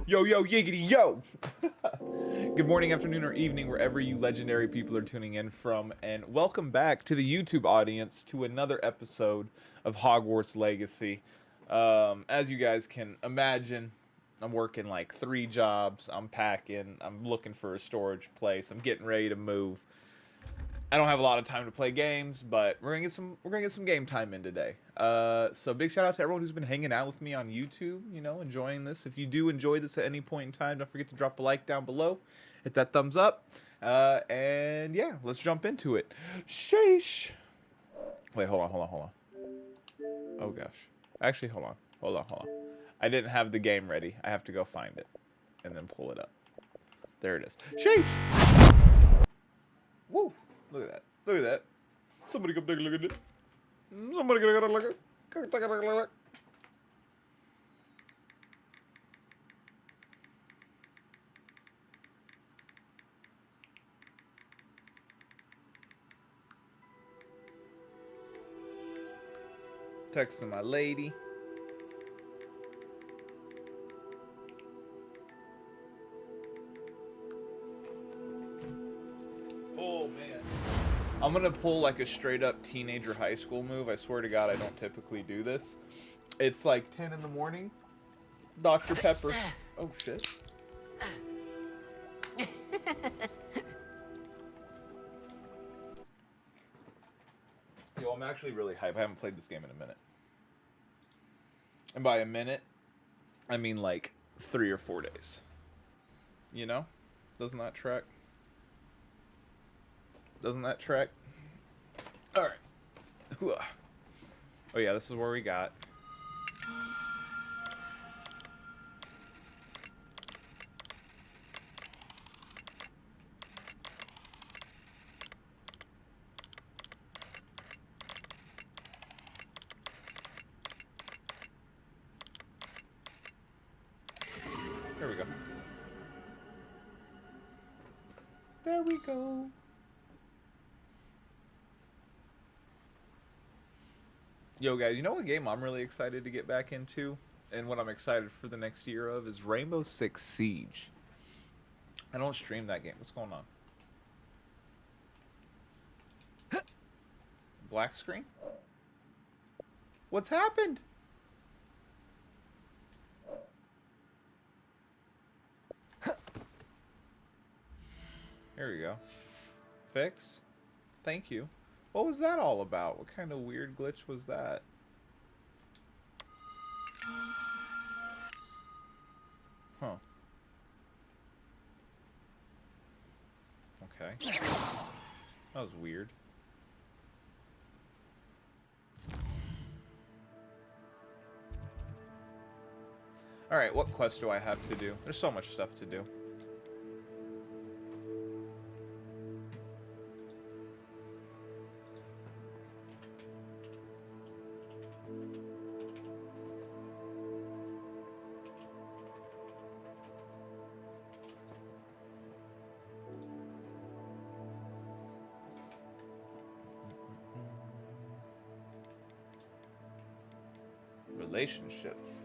Yo, yo, yiggity, yo! Good morning, afternoon, or evening, wherever you legendary people are tuning in from, and welcome back to the YouTube audience to another episode of Hogwarts Legacy. As you guys can imagine, I'm working like 3 jobs, I'm packing, I'm looking for a storage place, I'm getting ready to move. I don't have a lot of time to play games, but we're gonna get some game time in today. So big shout out to everyone who's been hanging out with me on YouTube, you know, enjoying this. If you do enjoy this at any point in time, don't forget to drop a like down below, hit that thumbs up, and yeah, let's jump into it. Sheesh. Wait, hold on. Oh gosh. Actually, hold on. I didn't have the game ready. I have to go find it, and then pull it up. There it is. Sheesh. Woo. Look at that. Look at that. Somebody come take a look at it. Somebody take a look at it. Take a look. Texting my lady. Oh man. I'm gonna pull like a straight up teenager high school move. I swear to God, I don't typically do this. It's like 10 in the morning. Dr. Pepper. Oh shit. Yo, I'm actually really hype. I haven't played this game in a minute. And by a minute, I mean like 3 or 4 days. You know? Doesn't that track? Doesn't that track? Alright. Oh yeah, this is where we got. There we go. There we go. Yo, guys, you know what game I'm really excited to get back into? And what I'm excited for the next year of is Rainbow Six Siege. I don't stream that game. What's going on? Black screen? What's happened? Here we go. Fix. Thank you. What was that all about? What kind of weird glitch was that? Huh. Okay. That was weird. Alright, what quest do I have to do? There's so much stuff to do. Relationships.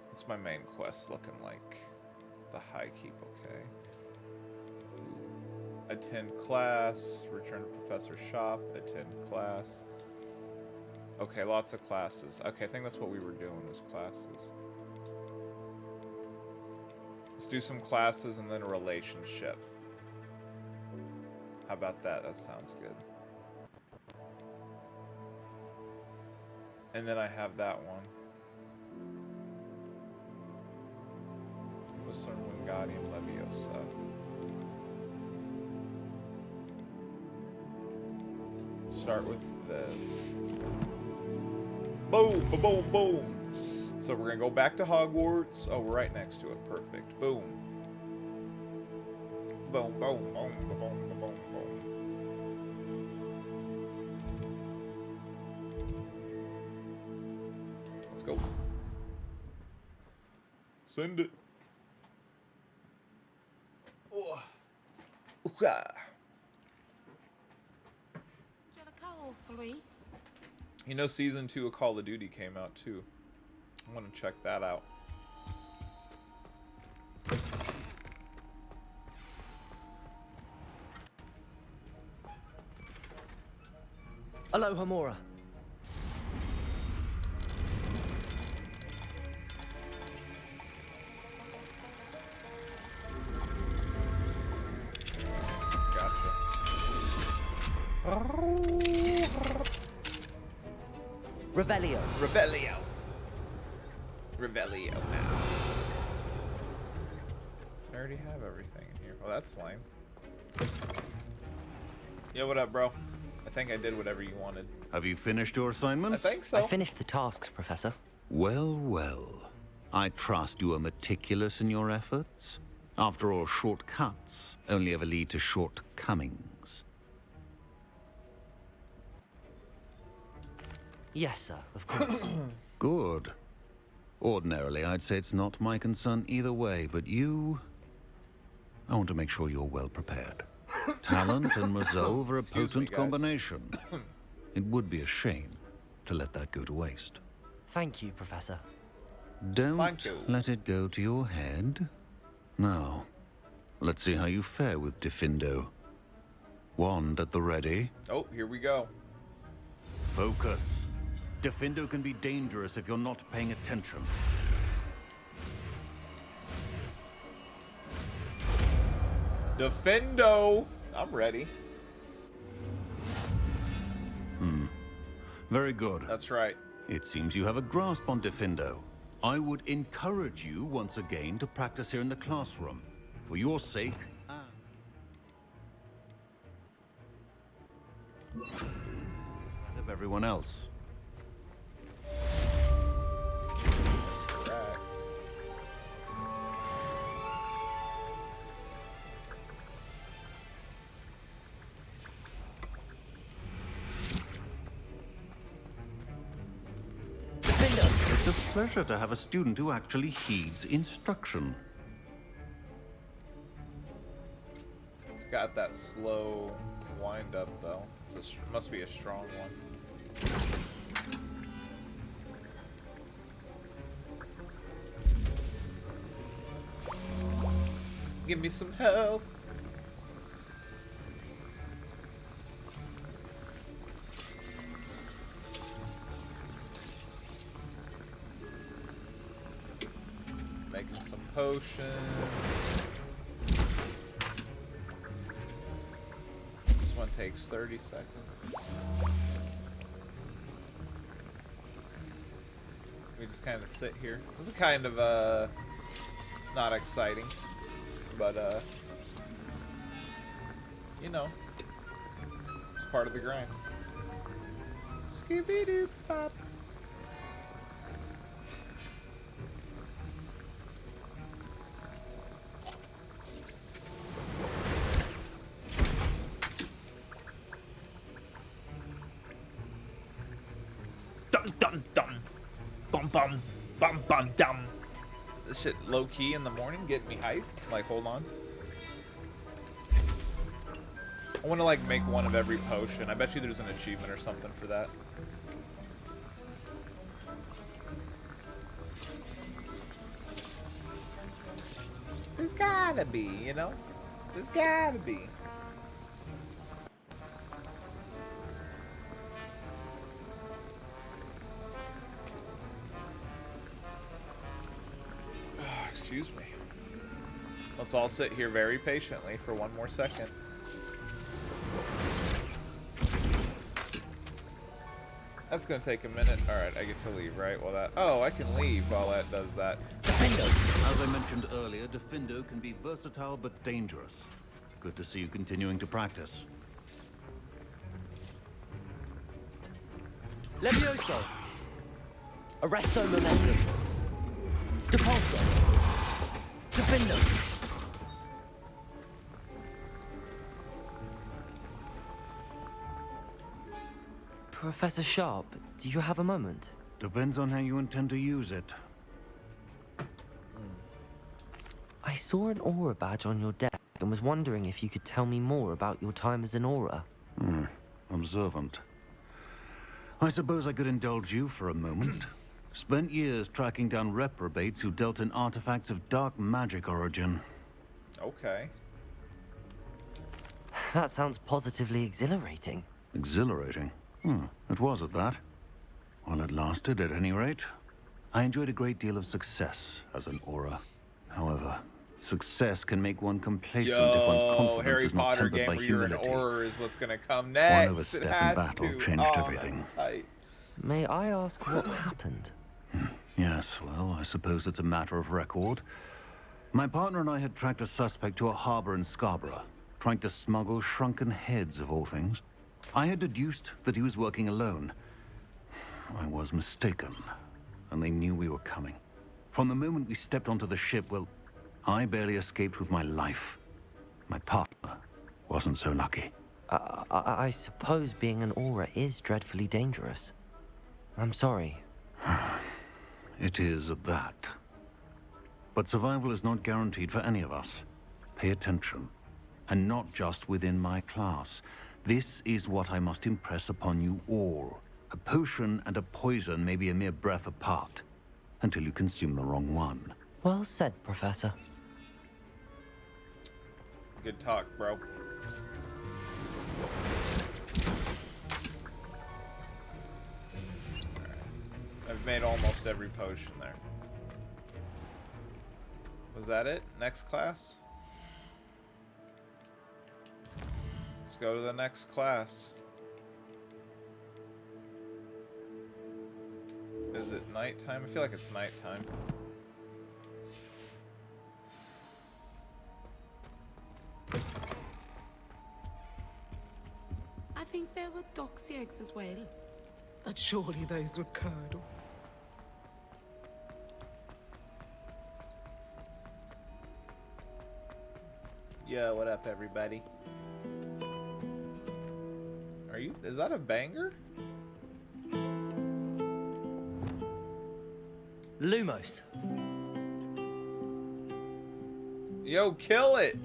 What's my main quest looking like? The high keep, okay. Attend class, return to professor's shop, attend class. Okay, lots of classes. Okay, I think that's what we were doing, was classes. Let's do some classes and then a relationship. How about that? That sounds good. And then I have that one. Viscera Wingardium Leviosa. Start with this. Boom, boom, boom, boom. So we're gonna go back to Hogwarts. Oh, we're right next to it. Perfect. Boom. Boom, boom, boom, boom, boom, boom, boom. Let's go. Send it. Oh. Ooh-ah. You know, season 2 of Call of Duty came out too. I want to check that out. Aloha, Mora. Gotcha. Revelio. Rebellio. Rebellio now. I already have everything in here. Well, that's lame. Yo, what up, bro? I think I did whatever you wanted. Have you finished your I assignments? think so. I finished the tasks, Professor. Well, well. I trust you are meticulous in your efforts. After all, shortcuts only ever lead to shortcomings. Yes, sir, of course. Good. Ordinarily, I'd say it's not my concern either way, but you... I want to make sure you're well prepared. Talent and resolve are a Excuse me, potent guys. combination. It would be a shame to let that go to waste. Thank you, Professor. Don't Thank you. let it go to your head. Now, let's see how you fare with Diffindo. Wand at the ready. Oh, here we go. Focus. Diffindo can be dangerous if you're not paying attention. Defendo. I'm ready. Very good. That's right. It seems you have a grasp on Diffindo. I would encourage you once again to practice here in the classroom. For your sake and of everyone else. Correct. Defendo! It's a pleasure to have a student who actually heeds instruction. It's got that slow wind up though. Must be a strong one. Give me some help. Making some potions. This one takes 30 seconds. We just kind of sit here. This is kind of not exciting, but you know, it's part of the grind. Scooby Doo Pop. Dum dum dum. Bum bum bum bum dum. This shit low key in the morning, getting me hyped. Like, hold on. I want to like make one of every potion. I bet you there's an achievement or something for that. There's gotta be, you know? There's gotta be. Excuse me. Let's all sit here very patiently for one more second. That's gonna take a minute. Alright, I get to leave, right? Well, that... Oh, I can leave while that does that. Defendo! As I mentioned earlier, Diffindo can be versatile but dangerous. Good to see you continuing to practice. Levioso! Arresto momentum! Depulso! Defendo! Professor Sharp, do you have a moment? Depends on how you intend to use it. I saw an aura badge on your desk and was wondering if you could tell me more about your time as an aura. Observant. I suppose I could indulge you for a moment. Spent years tracking down reprobates who dealt in artifacts of dark magic origin. Okay. That sounds positively exhilarating. Exhilarating. It was at that. While it lasted, at any rate. I enjoyed a great deal of success as an aura. However, success can make one complacent if one's confidence Harry is not Potter tempered game by where you're an humility. aura is what's gonna come next. One overstep It in has battle to. changed Oh, everything. that's tight. May I ask what happened? Yes, well, I suppose it's a matter of record. My partner and I had tracked a suspect to a harbor in Scarborough, trying to smuggle shrunken heads of all things. I had deduced that he was working alone. I was mistaken, and they knew we were coming. From the moment we stepped onto the ship, well, I barely escaped with my life. My partner wasn't so lucky. I suppose being an aura is dreadfully dangerous. I'm sorry. It is at that. But survival is not guaranteed for any of us. Pay attention. And not just within my class. This is what I must impress upon you all. A potion and a poison may be a mere breath apart, until you consume the wrong one. Well said, Professor. Good talk, bro. I've made almost every potion there. Was that it? Next class? Let's go to the next class. Is it nighttime? I feel like it's nighttime. I think there were doxy eggs as well. But surely those would curdle. Yo, what up, everybody? Is that a banger? Lumos. Yo, kill it!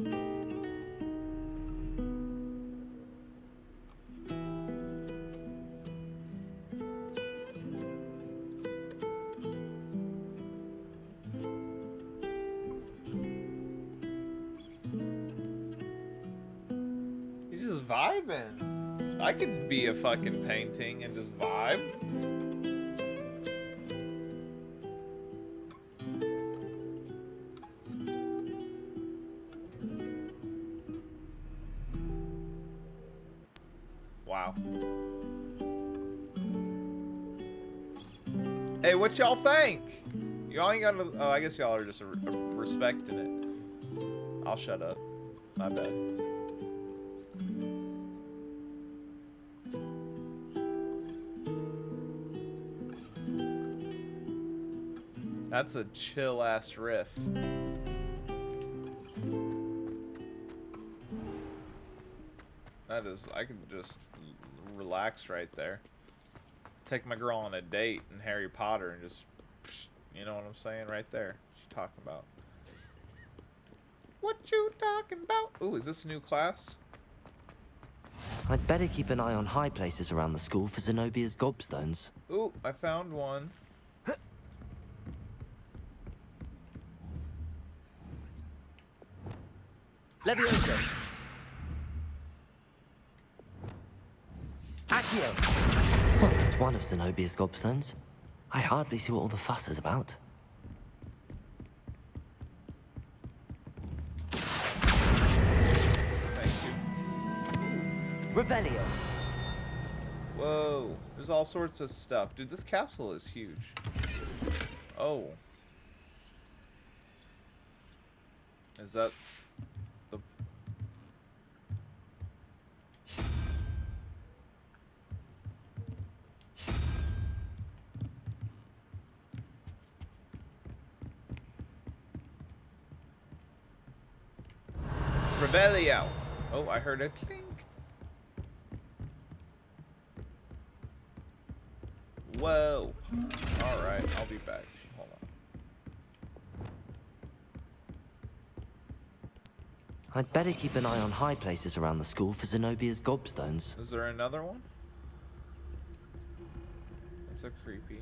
He's just vibing. I could be a fucking painting and just vibe. Wow. Hey, what y'all think? Y'all ain't gotta. Oh, I guess y'all are just respecting it. I'll shut up. My bad. That's a chill ass riff. That is, I could just relax right there. Take my girl on a date in Harry Potter and just, you know what I'm saying, right there. What you talking about? What you talking about? Ooh, is this a new class? I'd better keep an eye on high places around the school for Zenobia's gobstones. Ooh, I found one. Levioso. Accio. Well, it's one of Zenobia's gobstones. I hardly see what all the fuss is about. Thank you. Revelio. Whoa, there's all sorts of stuff. Dude, this castle is huge. Oh. Is that the... Revelio. Oh, I heard a clink. Whoa. Alright, I'll be back. Hold on. I'd better keep an eye on high places around the school for Zenobia's gobstones. Is there another one? That's so creepy.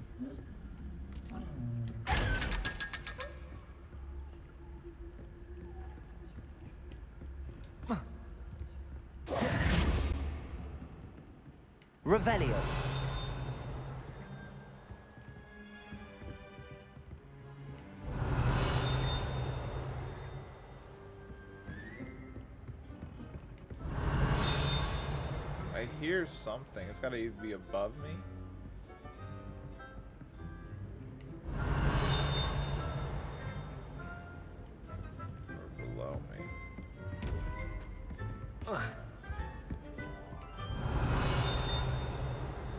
Revelio. I hear something. It's gotta either be above me. Or below me.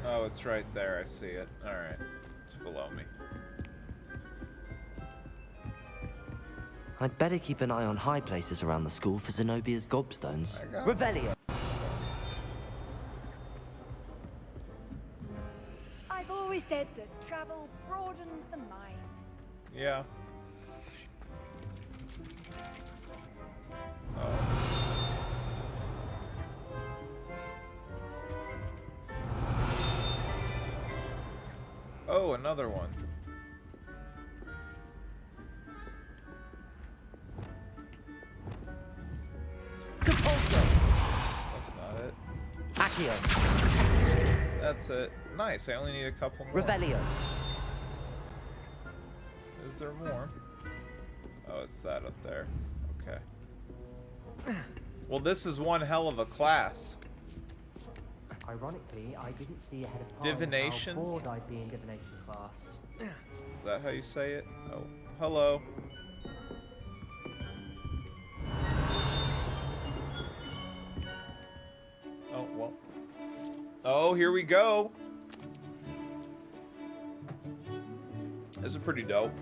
Oh, it's right there. I see it. Alright. It's below me. I'd better keep an eye on high places around the school for Zenobia's gobstones. I got it. Revelio. I've always said that travel broadens the mind. Yeah. Oh. Oh, another one. Capulso. That's not it. Accio. That's it. Nice. I only need a couple more. Revelio. Is there more? Oh, it's that up there. Okay. Well, this is one hell of a class. Ironically, I didn't see ahead of time Divination? how bored I'd be in divination class. Is that how you say it? Oh, hello. Oh, well. Oh, here we go. This is pretty dope.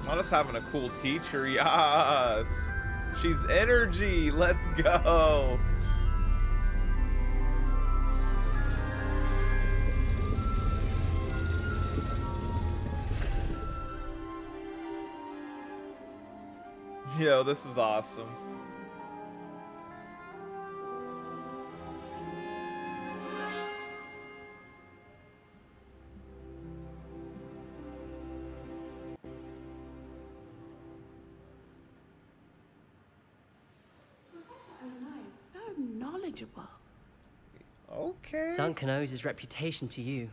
Honest having a cool teacher, yes. She's energy. Let's go. Yo, this is awesome. So knowledgeable. Okay. Duncan owes his reputation to you.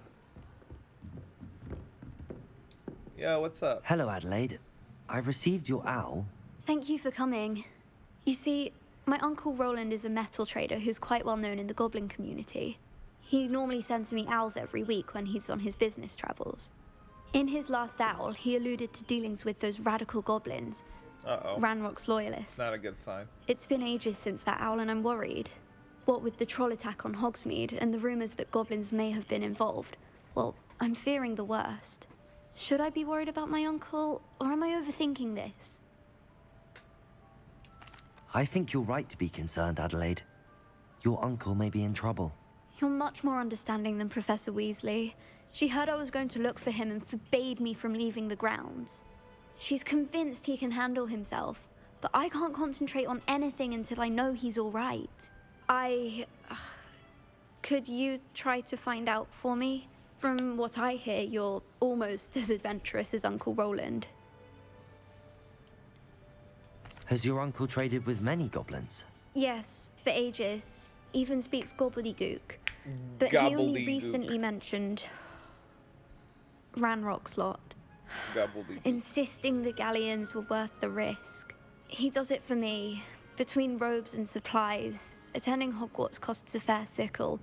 Yo, what's up? Hello, Adelaide. I received your owl. Thank you for coming. You see, my uncle Roland is a metal trader who's quite well known in the goblin community. He normally sends me owls every week when he's on his business travels. In his last owl, he alluded to dealings with those radical goblins, Uh-oh. Ranrock's loyalists. Not a good sign. It's been ages since that owl and I'm worried. What with the troll attack on Hogsmeade and the rumours that goblins may have been involved, well, I'm fearing the worst. Should I be worried about my uncle, or am I overthinking this? I think you're right to be concerned, Adelaide. Your uncle may be in trouble. You're much more understanding than Professor Weasley. She heard I was going to look for him and forbade me from leaving the grounds. She's convinced he can handle himself, but I can't concentrate on anything until I know he's all right. Could you try to find out for me? From what I hear, you're almost as adventurous as Uncle Roland. Has your uncle traded with many goblins? Yes, for ages. Even speaks gobbledygook. But he only Gobbledygook. recently mentioned Ranrock's lot, Gobbledygook. insisting the galleons were worth the risk. He does it for me. Between robes and supplies, attending Hogwarts costs a fair sickle.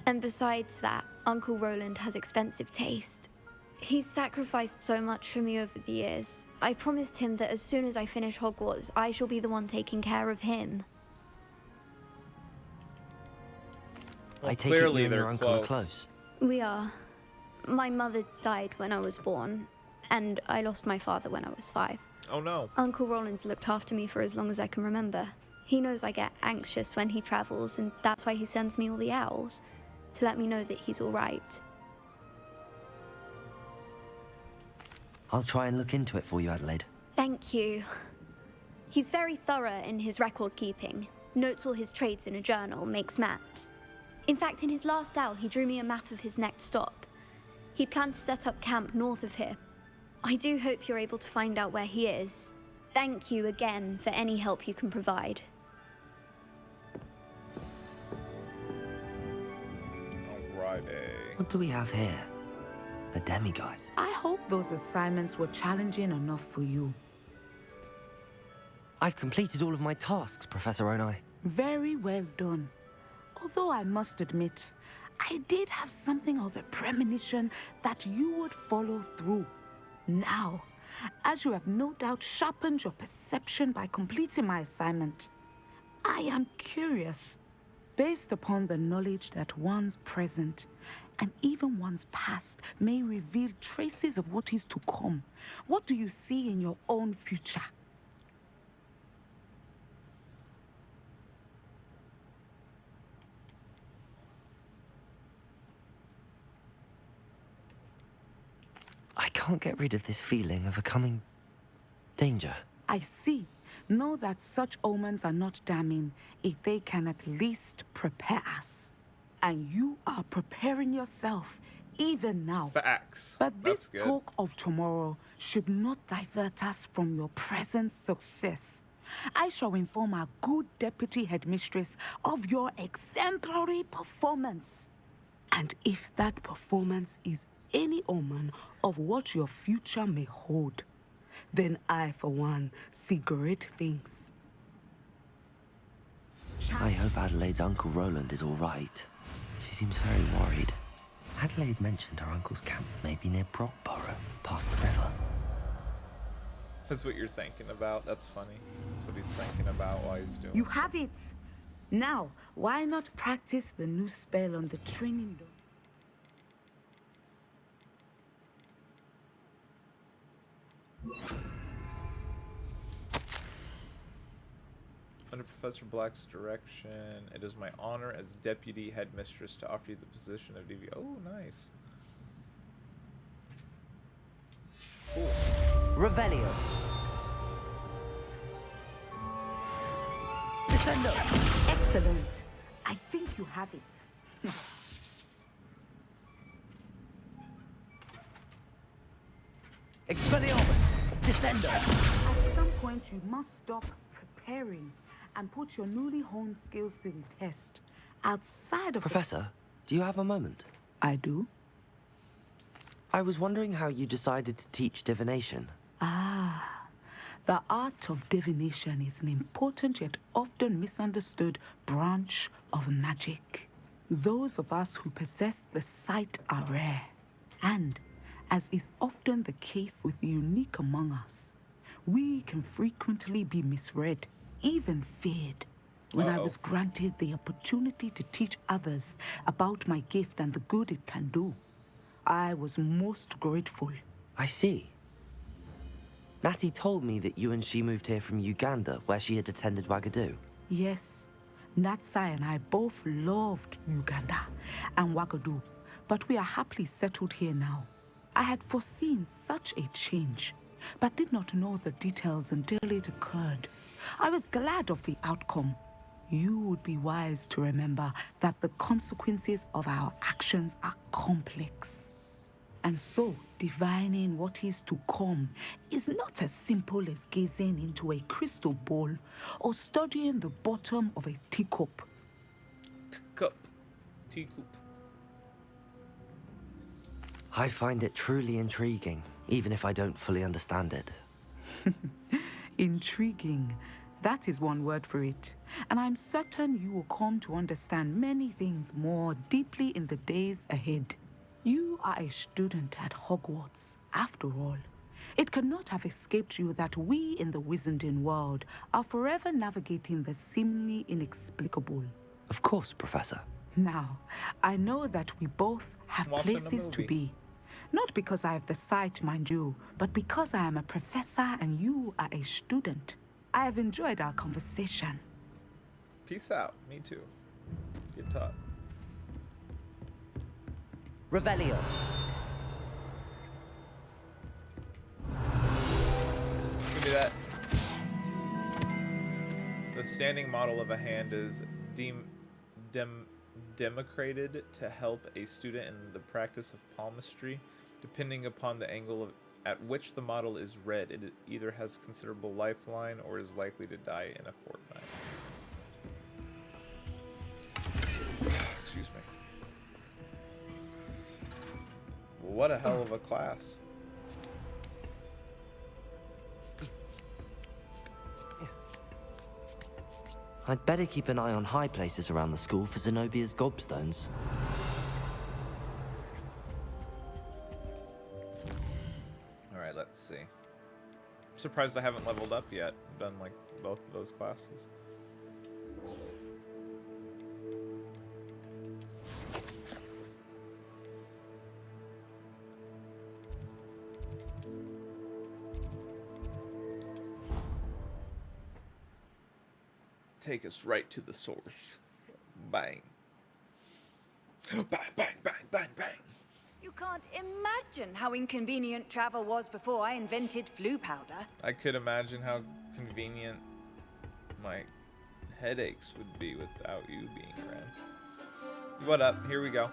And besides that, Uncle Roland has expensive taste. He's sacrificed so much for me over the years. I promised him that as soon as I finish Hogwarts, I shall be the one taking care of him. I take it clearly you and your they're uncle are close. close. We are. My mother died when I was born, and I lost my father when I was 5. Oh no. Uncle Roland's looked after me for as long as I can remember. He knows I get anxious when he travels, and that's why he sends me all the owls, to let me know that he's all right. I'll try and look into it for you, Adelaide. Thank you. He's very thorough in his record keeping. notes all his trades in a journal, makes maps. In fact, in his last owl, he drew me a map of his next stop. He'd planned to set up camp north of here. I do hope you're able to find out where he is. Thank you again for any help you can provide. Alrighty. What do we have here? A demiguise. I hope those assignments were challenging enough for you. I've completed all of my tasks, Professor Onai. Very well done. Although I must admit, I did have something of a premonition that you would follow through. Now, as you have no doubt sharpened your perception by completing my assignment, I am curious, based upon the knowledge that one's present and even one's past may reveal traces of what is to come. What do you see in your own future? I can't get rid of this feeling of a coming danger. I see. Know that such omens are not damning if they can at least prepare us. And you are preparing yourself, even now. Facts. But That's this good. talk of tomorrow should not divert us from your present success. I shall inform our good deputy headmistress of your exemplary performance. And if that performance is any omen of what your future may hold, then I, for one, see great things. I hope Adelaide's Uncle Roland is all right. She seems very worried. Adelaide mentioned her uncle's camp may be near Brockborough, past the river. That's what you're thinking about. That's funny. That's what he's thinking about while he's doing You it. have it! Now, why not practice the new spell on the training dog? Under Professor Black's direction, it is my honor as deputy headmistress to offer you the position of DV. Oh, nice. Cool. Revelio. Descendo. Excellent. I think you have it. Expelliarmus. Descendo. At some point, you must stop preparing and put your newly honed skills to the test. Outside of Professor, do you have a moment? I do. I was wondering how you decided to teach divination. The art of divination is an important yet often misunderstood branch of magic. Those of us who possess the sight are rare. And, as is often the case with the unique among us, we can frequently be misread, even feared. When I was granted the opportunity to teach others about my gift and the good it can do, I was most grateful. I see. Natty told me that you and she moved here from Uganda, where she had attended Wagadu. Yes, Natsai and I both loved Uganda and Wagadu, but we are happily settled here now. I had foreseen such a change, but did not know the details until it occurred. I was glad of the outcome. You would be wise to remember that the consequences of our actions are complex. And so, divining what is to come is not as simple as gazing into a crystal ball or studying the bottom of a teacup. Teacup. I find it truly intriguing, even if I don't fully understand it. Intriguing. That is one word for it. And I'm certain you will come to understand many things more deeply in the days ahead. You are a student at Hogwarts, after all. It cannot have escaped you that we in the Wizarding world are forever navigating the seemingly inexplicable. Of course, Professor. Now, I know that we both have Watching a places to movie. be. Not because I have the sight, mind you, but because I am a professor and you are a student. I have enjoyed our conversation. Peace out. Me too. Get taught. Revelio. Give me that. The standing model of a hand is democrated to help a student in the practice of palmistry. Depending upon the angle at which the model is read, it either has considerable lifeline or is likely to die in a fortnight. Excuse me. What a hell of a class. I'd better keep an eye on high places around the school for Zenobia's gobstones. Alright, let's see. I'm surprised I haven't leveled up yet. I've done like both of those classes. Take us right to the source. Bang. Bang, bang, bang, bang, bang. You can't imagine how inconvenient travel was before I invented flu powder. I could imagine how convenient my headaches would be without you being around. What up? Here we go.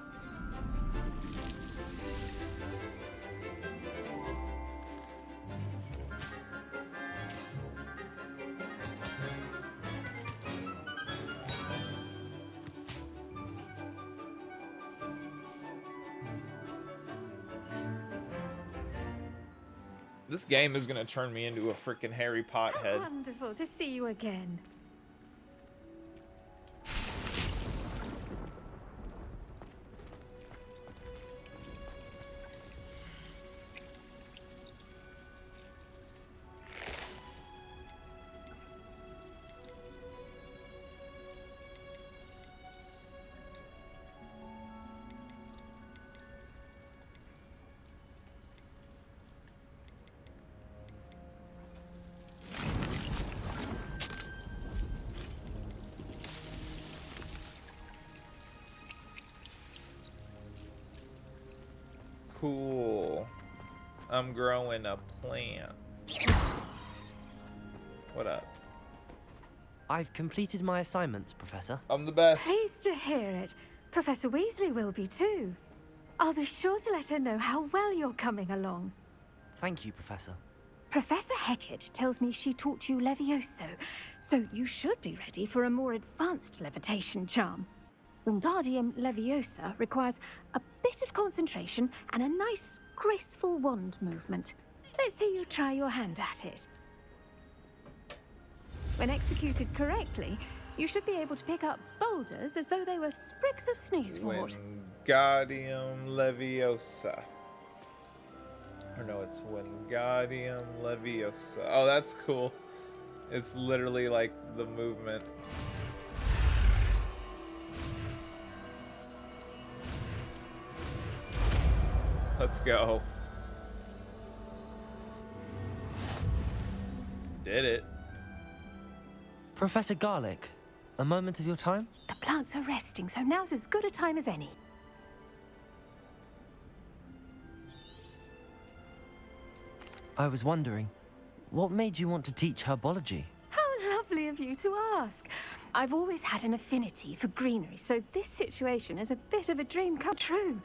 This game is gonna turn me into a freaking Harry Potter head. Wonderful to see you again. Cool. I'm growing a plant. What up? I've completed my assignments, Professor. I'm the best. Pleased to hear it. Professor Weasley will be too. I'll be sure to let her know how well you're coming along. Thank you, Professor. Professor Hecat tells me she taught you Levioso, so you should be ready for a more advanced levitation charm. Wingardium Leviosa requires a bit of concentration and a nice, graceful wand movement. Let's see you try your hand at it. When executed correctly, you should be able to pick up boulders as though they were sprigs of sneezewort. Wingardium Leviosa. Or no, it's Wingardium Leviosa. Oh, that's cool. It's literally like the movement. Let's go. Did it. Professor Garlick, a moment of your time? The plants are resting, so now's as good a time as any. I was wondering, what made you want to teach herbology? How lovely of you to ask. I've always had an affinity for greenery, so this situation is a bit of a dream come true.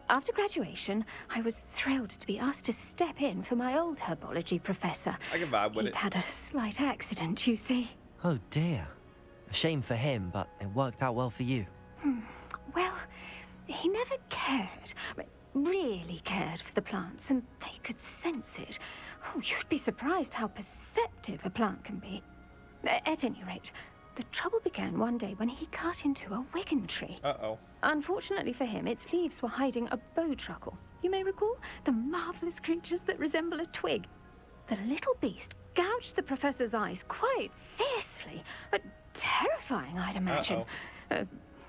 After graduation, I was thrilled to be asked to step in for my old herbology professor. I can vibe with He'd it. had a slight accident, you see. Oh dear. A shame for him, but it worked out well for you. Well, he never cared, really cared for the plants, and they could sense it. Oh, you'd be surprised how perceptive a plant can be. At any rate, the trouble began one day when he cut into a wigan tree. Uh-oh. Unfortunately for him, its leaves were hiding a bowtruckle. You may recall the marvelous creatures that resemble a twig. The little beast gouged the professor's eyes quite fiercely, but terrifying, I'd imagine.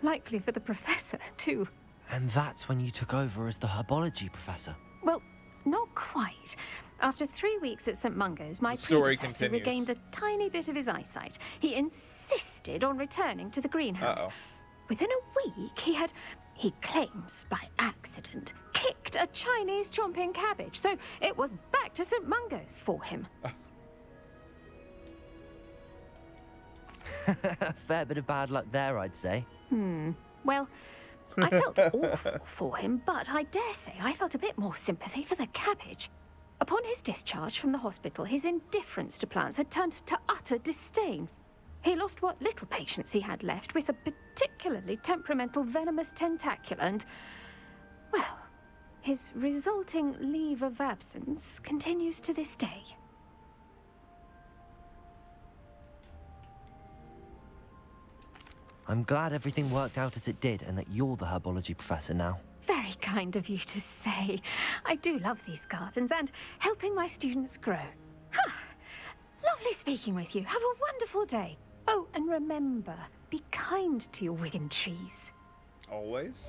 Likely for the professor, too. And that's when you took over as the herbology professor. Well, not quite. After 3 weeks at St. Mungo's, my Story predecessor continues. regained a tiny bit of his eyesight. He insisted on returning to the greenhouse. Uh-oh. Within a week, he claims by accident, kicked a Chinese chomping cabbage, so it was back to St. Mungo's for him. A fair bit of bad luck there, I'd say. Well, I felt awful for him, but I dare say I felt a bit more sympathy for the cabbage. Upon his discharge from the hospital, his indifference to plants had turned to utter disdain. He lost what little patience he had left with a particularly temperamental venomous tentacula and, well, his resulting leave of absence continues to this day. I'm glad everything worked out as it did and that you're the herbology professor now. Very kind of you to say. I do love these gardens and helping my students grow. Huh. Lovely speaking with you. Have a wonderful day. Oh, and remember, be kind to your Wigan trees. Always.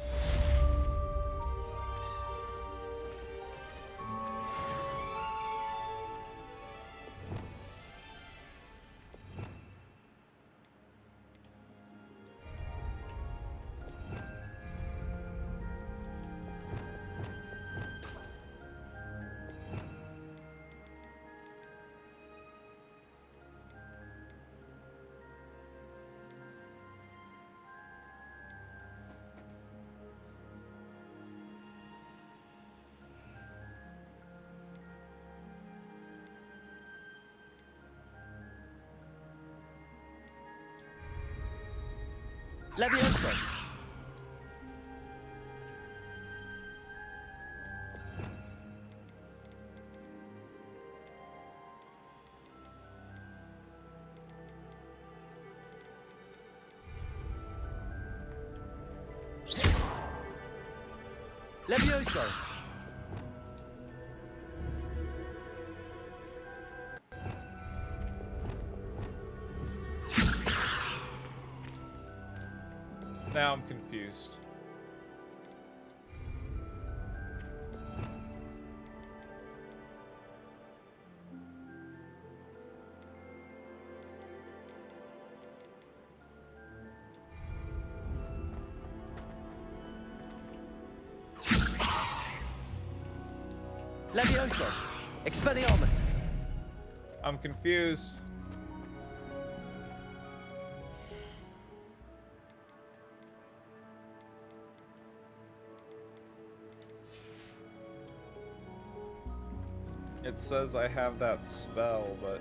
Levioso! Levioso! Now I'm confused. Levioso! Expelliarmus! I'm confused. It says I have that spell, but...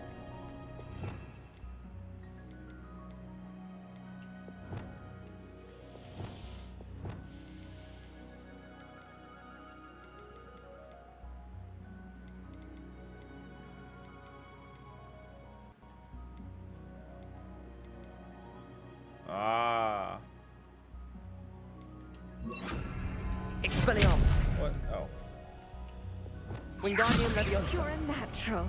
Ah. Expelliarmus! What? Oh. Wingardium Leviosa! You're a natural.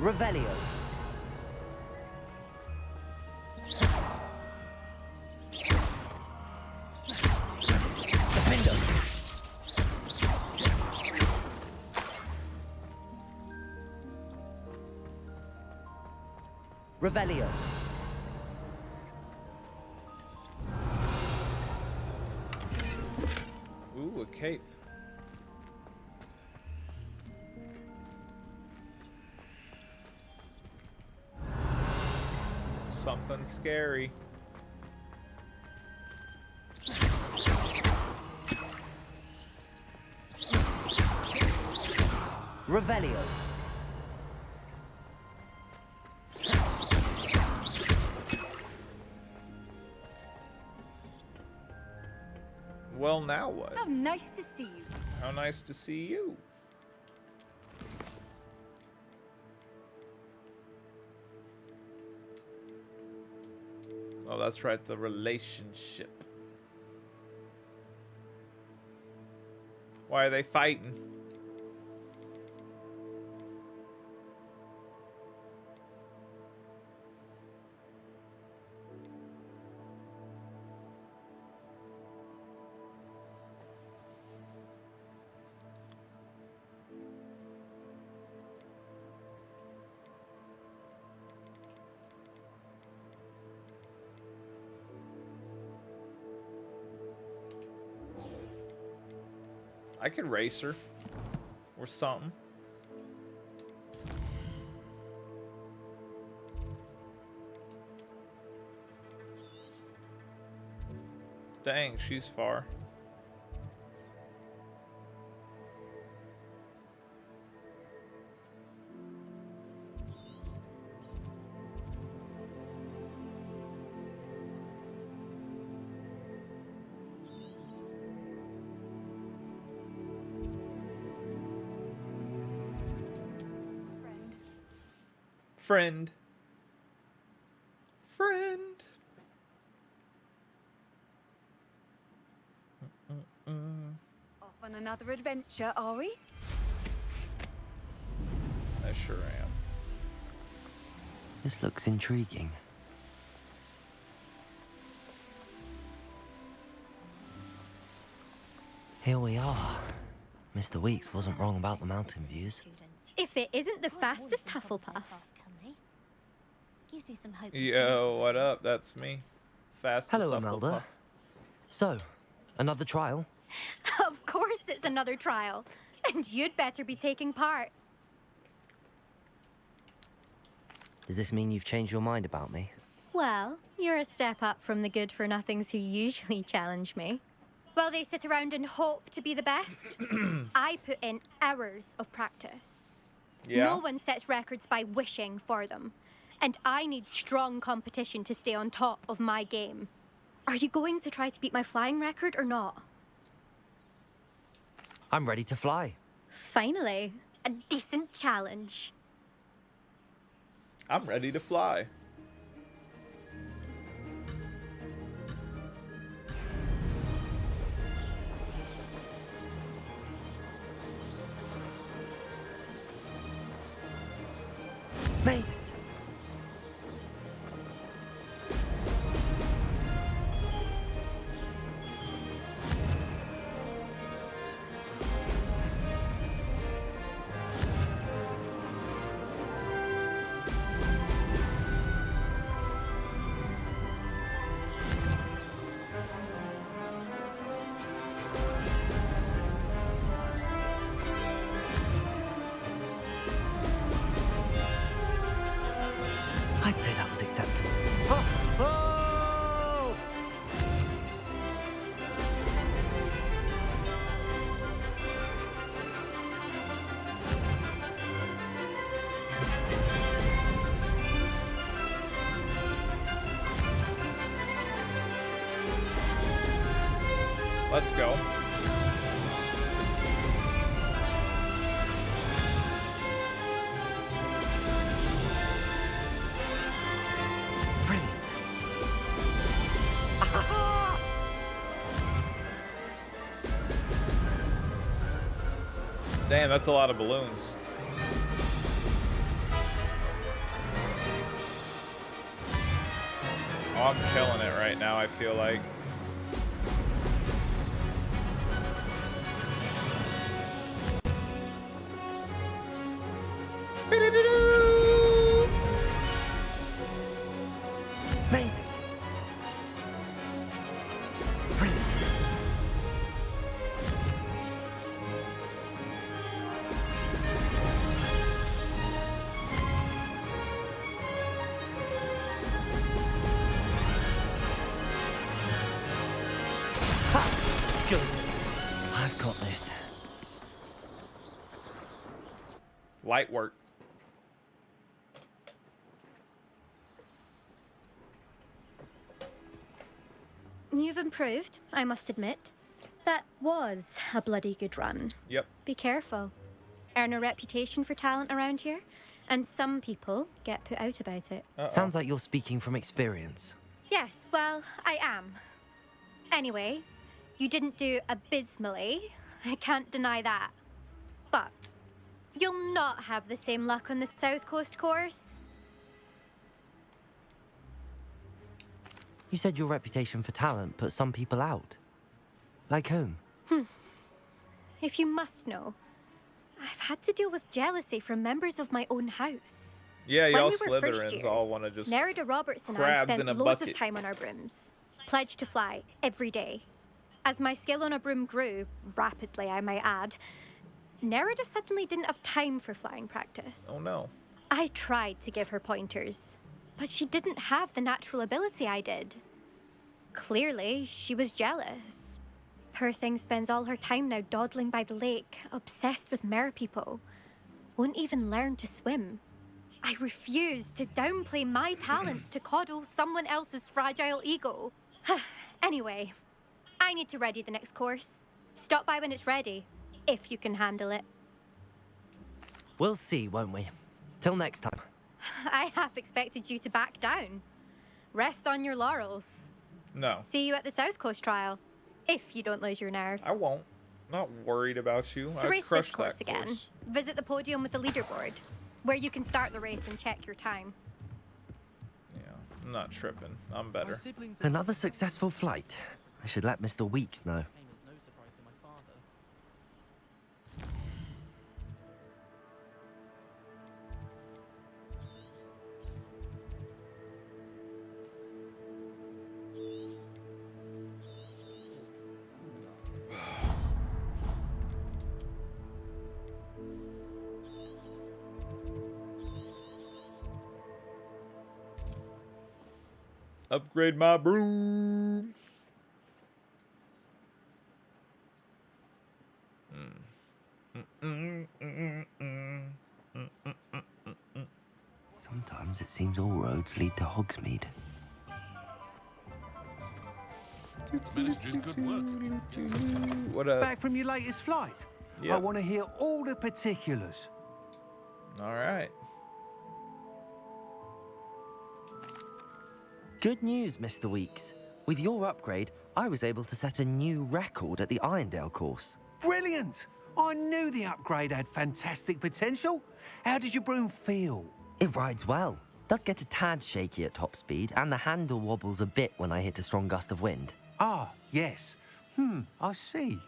Revelio! Defendo! Revelio! Ooh, a cape. Something scary. Revelio! Well, now what? How nice to see you. How nice to see you. Oh, that's right, the relationship. Why are they fighting? I could race her. Or something. Dang, she's far. Friend. Friend. Off on another adventure, are we? I sure am. This looks intriguing. Here we are. Mr. Weeks wasn't wrong about the mountain views. If it isn't the fastest Hufflepuff. Gives me some hope. Yo, what up? That's me. Fast. Hello, Imelda. So, another trial? Of course it's another trial. And you'd better be taking part. Does this mean you've changed your mind about me? Well, you're a step up from the good-for-nothings who usually challenge me. While they sit around and hope to be the best, I put in hours of practice. Yeah. No one sets records by wishing for them. And I need strong competition to stay on top of my game. Are you going to try to beat my flying record or not? I'm ready to fly. Finally, a decent challenge. I'm ready to fly. Made it. I'd say that was acceptable. Oh! Let's go. Brilliant. Damn, that's a lot of balloons. Oh, I'm killing it right now, I feel like. Made it. Brilliant. Ha! Good. I've got this. Light work. You've improved, I must admit. That was a bloody good run. Yep. Be careful. Earn a reputation for talent around here, and some people get put out about it. Sounds like you're speaking from experience. Yes, well, I am. Anyway, you didn't do abysmally. I can't deny that. But you'll not have the same luck on the South Coast course. You said your reputation for talent put some people out. Like whom? If you must know, I've had to deal with jealousy from members of my own house. Yeah, When y'all we were first Slytherins years, all want to just Nerida Roberts and I crabs spent in a loads bucket. of time on our brooms. Pledged to fly every day. As my skill on a broom grew, rapidly I might add, Nerida suddenly didn't have time for flying practice. Oh no. I tried to give her pointers, but she didn't have the natural ability I did. Clearly, she was jealous. Poor thing spends all her time now dawdling by the lake, obsessed with merpeople. Won't even learn to swim. I refuse to downplay my talents to coddle someone else's fragile ego. Anyway, I need to ready the next course. Stop by when it's ready, if you can handle it. We'll see, won't we? Till next time. I half expected you to back down. Rest on your laurels. No. See you at the South Coast trial, if you don't lose your nerve. I won't. Not worried about you. To I race this crushed course that again, course. visit the podium with the leaderboard, where you can start the race and check your time. Yeah, I'm not tripping. I'm better. Another successful flight. I should let Mr. Weeks know. Upgrade my broom. Sometimes it seems all roads lead to Hogsmeade. Ministry's good work. What up? Back from your latest flight? I Yep. want to hear all the particulars. All right. Good news, Mr. Weeks. With your upgrade, I was able to set a new record at the Irondale course. Brilliant! I knew the upgrade had fantastic potential. How did your broom feel? It rides well. Does get a tad shaky at top speed, and the handle wobbles a bit when I hit a strong gust of wind. Ah, yes. I see.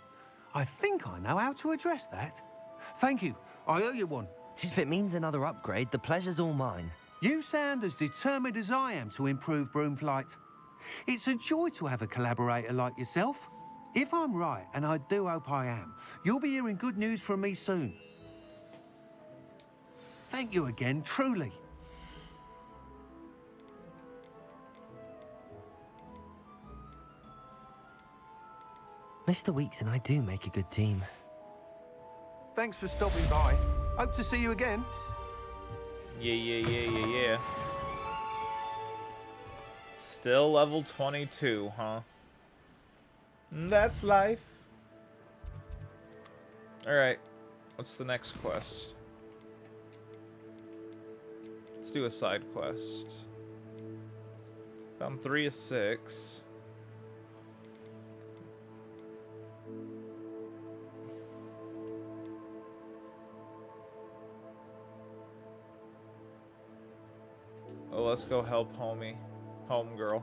I think I know how to address that. Thank you. I owe you one. If it means another upgrade, the pleasure's all mine. You sound as determined as I am to improve broom flight. It's a joy to have a collaborator like yourself. If I'm right, and I do hope I am, you'll be hearing good news from me soon. Thank you again, truly. Mr. Weeks and I do make a good team. Thanks for stopping by. Hope to see you again. Yeah. Still level 22, huh? That's life. Alright. What's the next quest? Let's do a side quest. Found 3 of 6. Oh, let's go help homegirl.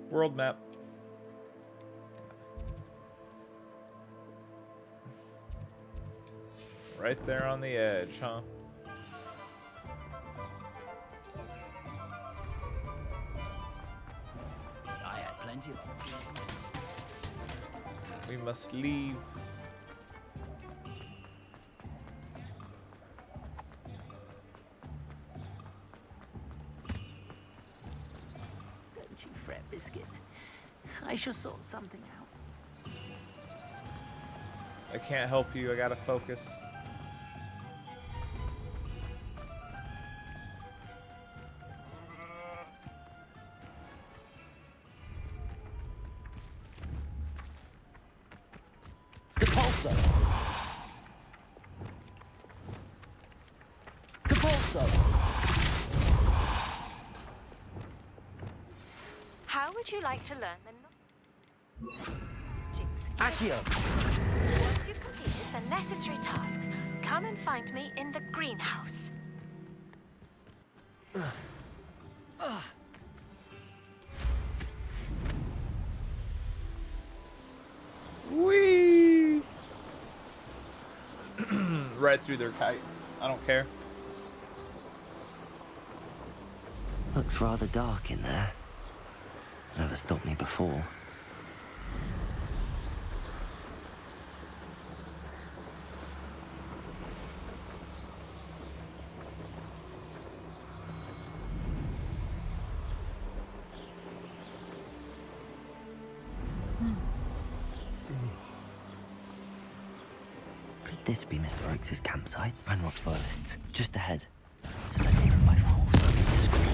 World map. Right there on the edge, huh? I had plenty of options. We must leave. Don't you fret, Biscuit. I shall sort something out. I can't help you. I gotta focus. Depulso! Depulso! How would you like to learn the Jinx. Accio! Once you've completed the necessary tasks, come and find me in the greenhouse. Whee! Right through their kites. I don't care. Looks rather dark in there. Never stopped me before. Could this be Mr. Oakes' campsite? Ranrock's loyalists, just ahead. So let's aim by force. I mean discreet.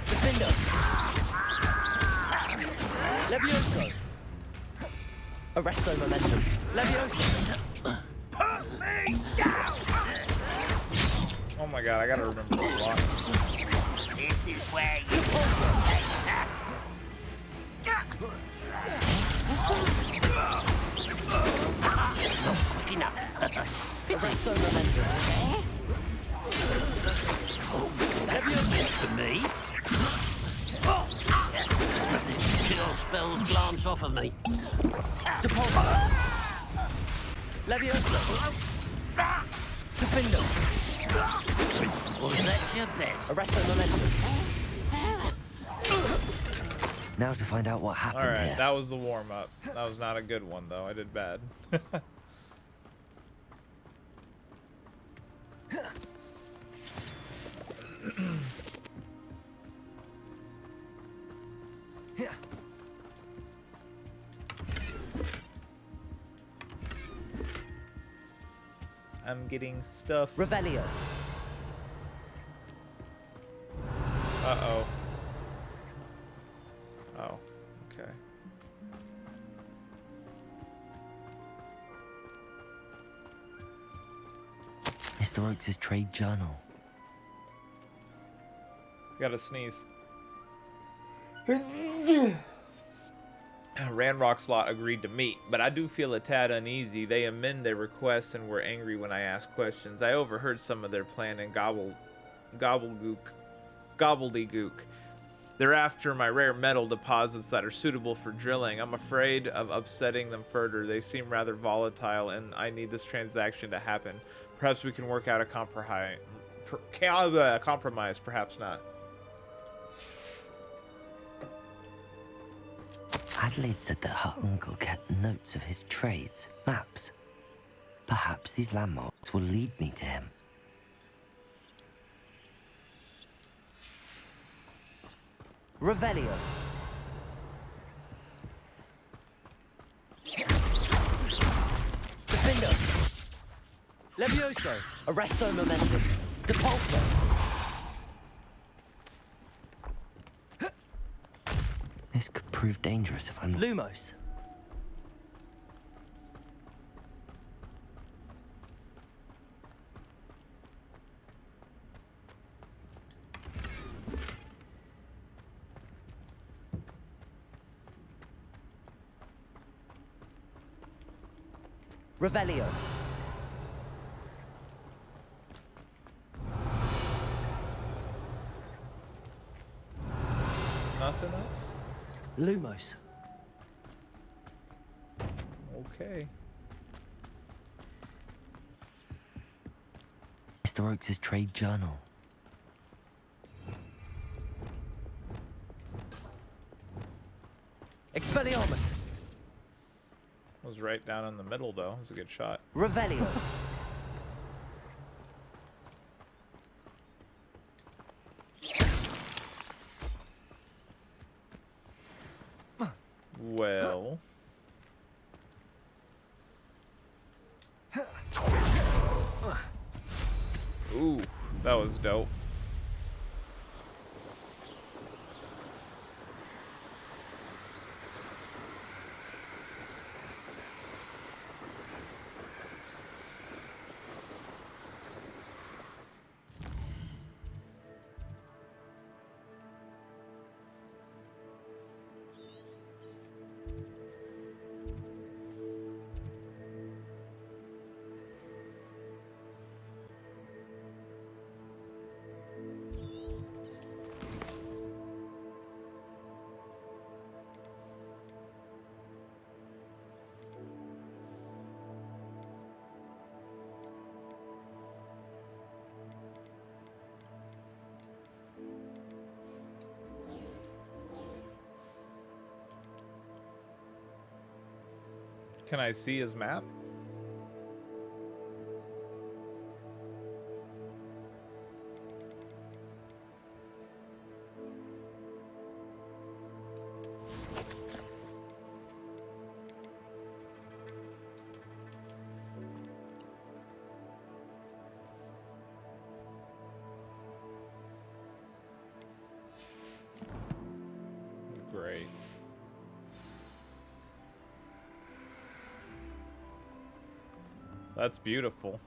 Defender! Levioso! Arresto momentum. Levioso! Put me down! Oh my god, I gotta remember a lot. This is where you not quick enough. Arresto momentum. Levioso to me? Kill spells glance off of me. Depulso! Levioso! Defender! Was that your best? Arresto momentum. Now to find out what happened Alright, here. that was the warm-up. That was not a good one, though. I did bad. I'm getting stuff. Revelio. Uh-oh. Oh, okay. Mr. Oakes' trade journal. Gotta sneeze. Ranrock's lot agreed to meet, but I do feel a tad uneasy. They amend their requests and were angry when I asked questions. I overheard some of their plan and gobbledygook. They're after my rare metal deposits that are suitable for drilling. I'm afraid of upsetting them further. They seem rather volatile, and I need this transaction to happen. Perhaps we can work out a compromise. Perhaps not. Adelaide said that her uncle kept notes of his trades, maps. Perhaps these landmarks will lead me to him. Revelio. Defender. Levioso. Arresto momentum. Depulso. This could prove dangerous if I'm not... Lumos. Revelio. Nothing else? Lumos. Okay. Mr. Oakes' trade journal. Expelliarmus. Was right down in the middle, though. It was a good shot. Revelio. Well. Ooh, that was dope. Can I see his map? Great. That's beautiful.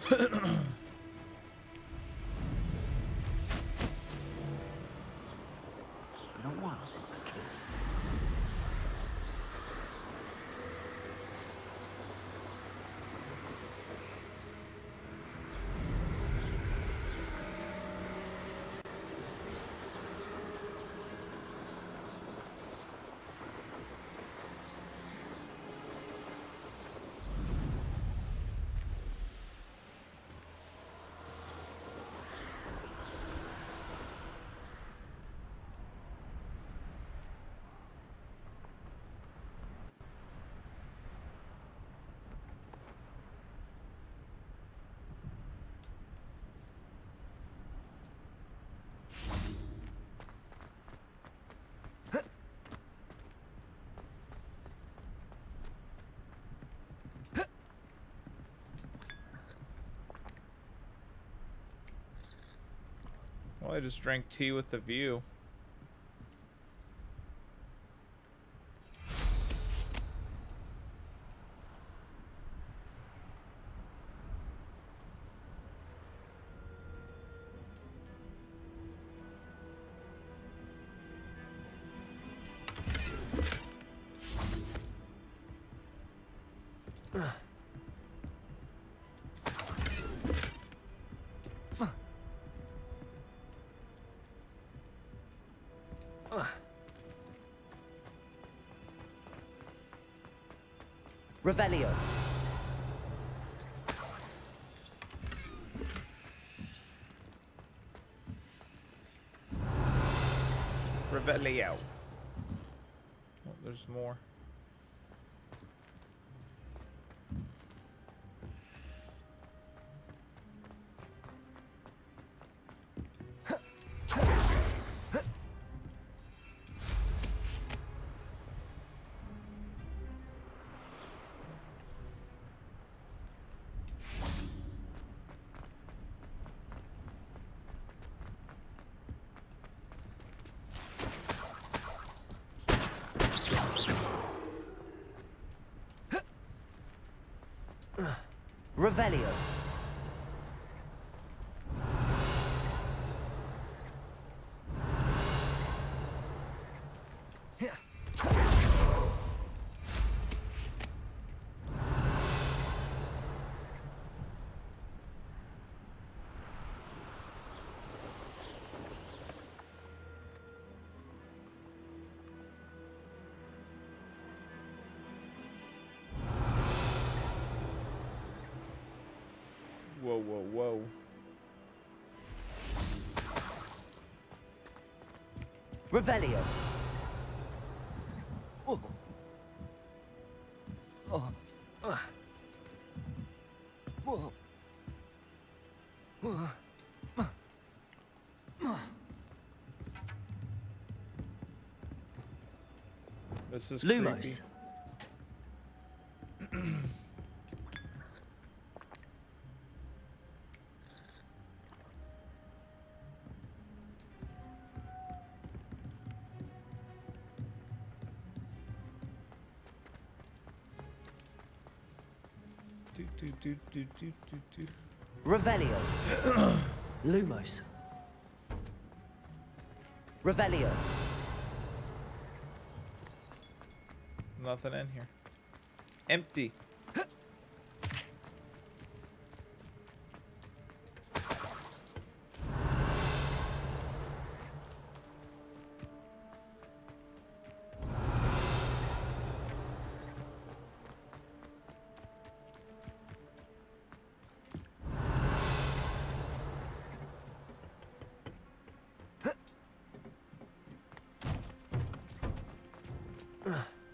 Been a while since I killed. Well, I just drank tea with the view. Revelio. Revelio. Oh, there's more. Revelio. Whoa, whoa, whoa. Revelio. Oh. Oh. Whoa. This is Lumos. creepy. Revelio. Lumos. Revelio. Nothing in here. Empty.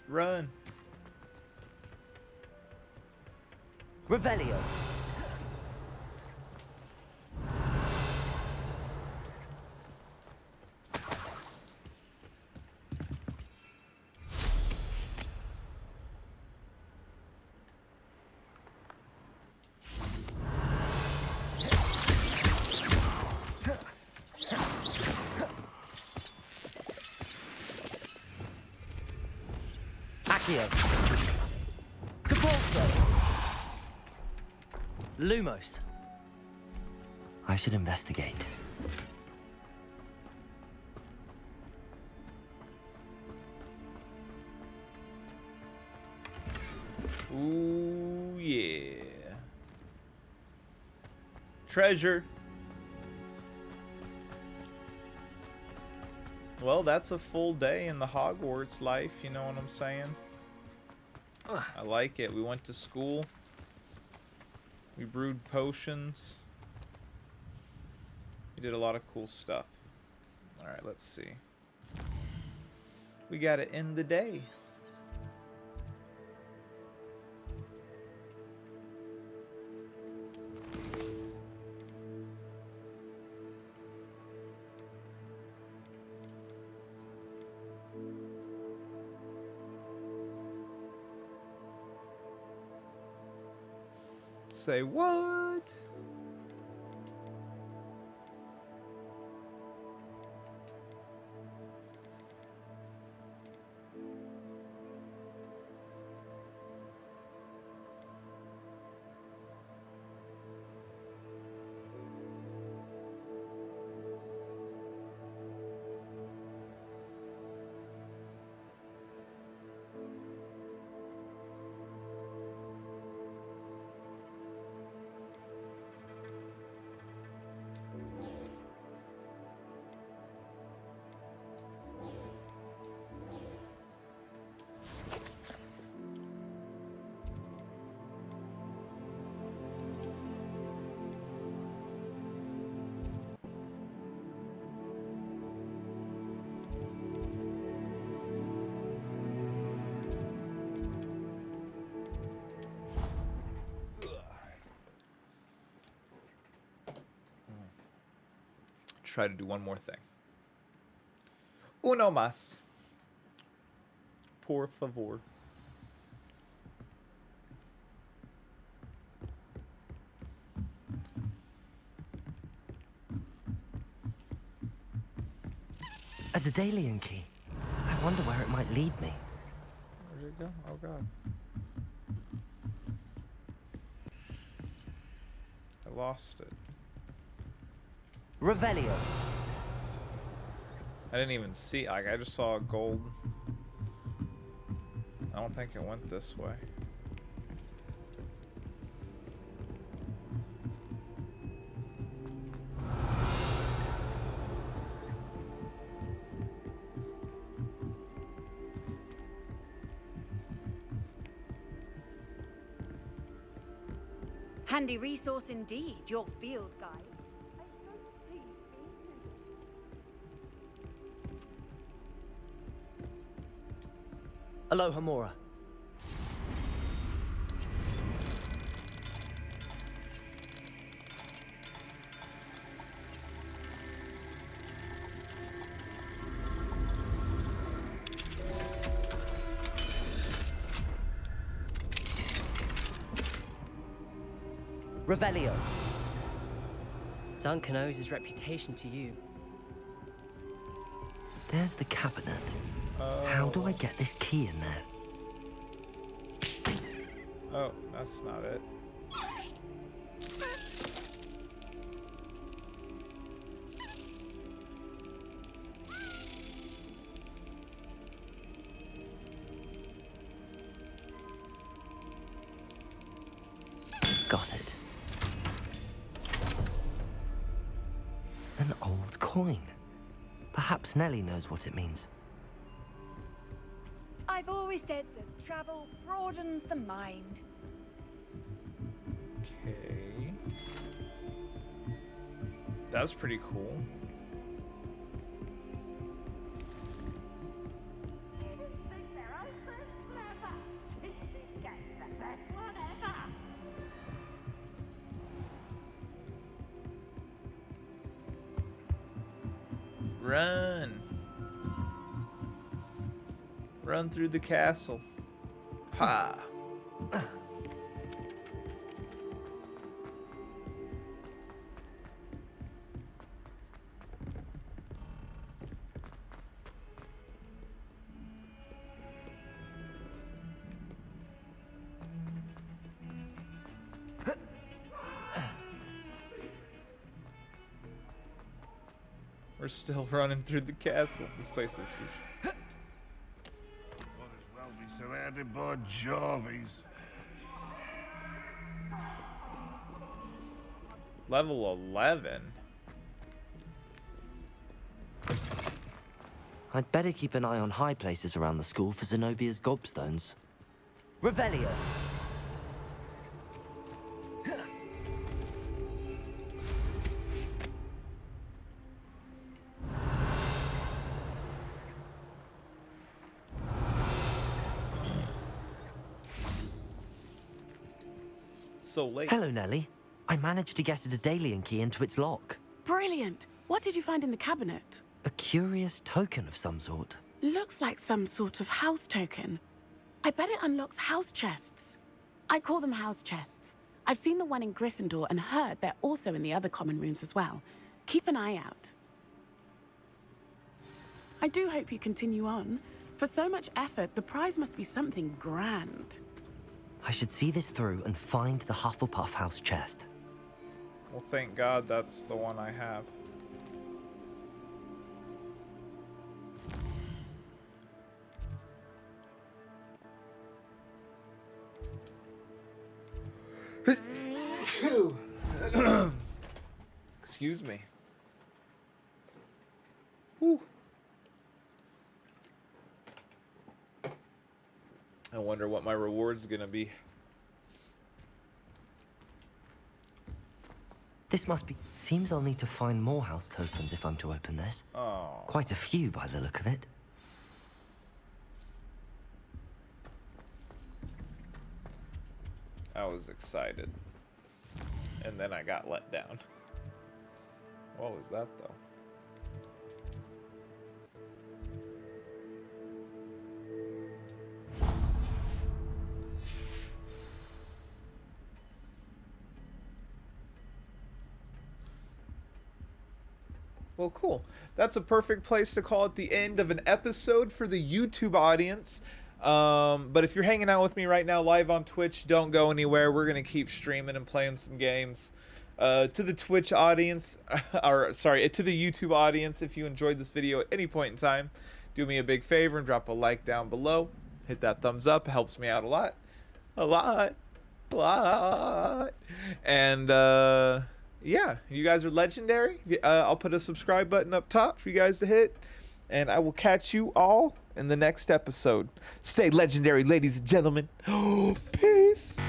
Run. Revelio. Accio. Capulso. Lumos. I should investigate. Ooh, yeah. Treasure. Well, that's a full day in the Hogwarts life, you know what I'm saying? I like it. We went to school. We brewed potions. We did a lot of cool stuff. Alright, let's see. We gotta end the day. Say what? Try to do one more thing. Uno más. Por favor. A Daedalian key. I wonder where it might lead me. Where did it go? Oh god. I lost it. Revelio. I didn't even see, like, I just saw a gold. I don't think it went this way. Handy resource indeed, your field guide. Aloha Mora. Revelio. Duncan owes his reputation to you. There's the cabinet. How do I get this key in there? Oh, that's not it. Got it. An old coin. Perhaps Nellie knows what it means. I've always said that travel broadens the mind. Okay. That's pretty cool. Run. Run through the castle. Ha! We're still running through the castle. This place is huge. Might as well be surrounded by Jarvies. Level 11. I'd better keep an eye on high places around the school for Zenobia's gobstones. Revelio! So late. Hello, Nellie. I managed to get a Daedalian key into its lock. Brilliant! What did you find in the cabinet? A curious token of some sort. Looks like some sort of house token. I bet it unlocks house chests. I call them house chests. I've seen the one in Gryffindor and heard they're also in the other common rooms as well. Keep an eye out. I do hope you continue on. For so much effort, the prize must be something grand. I should see this through and find the Hufflepuff house chest. Well, thank God that's the one I have. Excuse me. Whew. I wonder what my reward's gonna be. This must be... Seems I'll need to find more house tokens if I'm to open this. Oh. Quite a few by the look of it. I was excited. And then I got let down. What was that, though? Well, cool. That's a perfect place to call it the end of an episode for the YouTube audience. But if you're hanging out with me right now live on Twitch, don't go anywhere. We're going to keep streaming and playing some games. To the Twitch audience, or sorry, to the YouTube audience, if you enjoyed this video at any point in time, do me a big favor and drop a like down below. Hit that thumbs up. It helps me out a lot. A lot. And, yeah, you guys are legendary. I'll put a subscribe button up top for you guys to hit. And I will catch you all in the next episode. Stay legendary, ladies and gentlemen. Peace.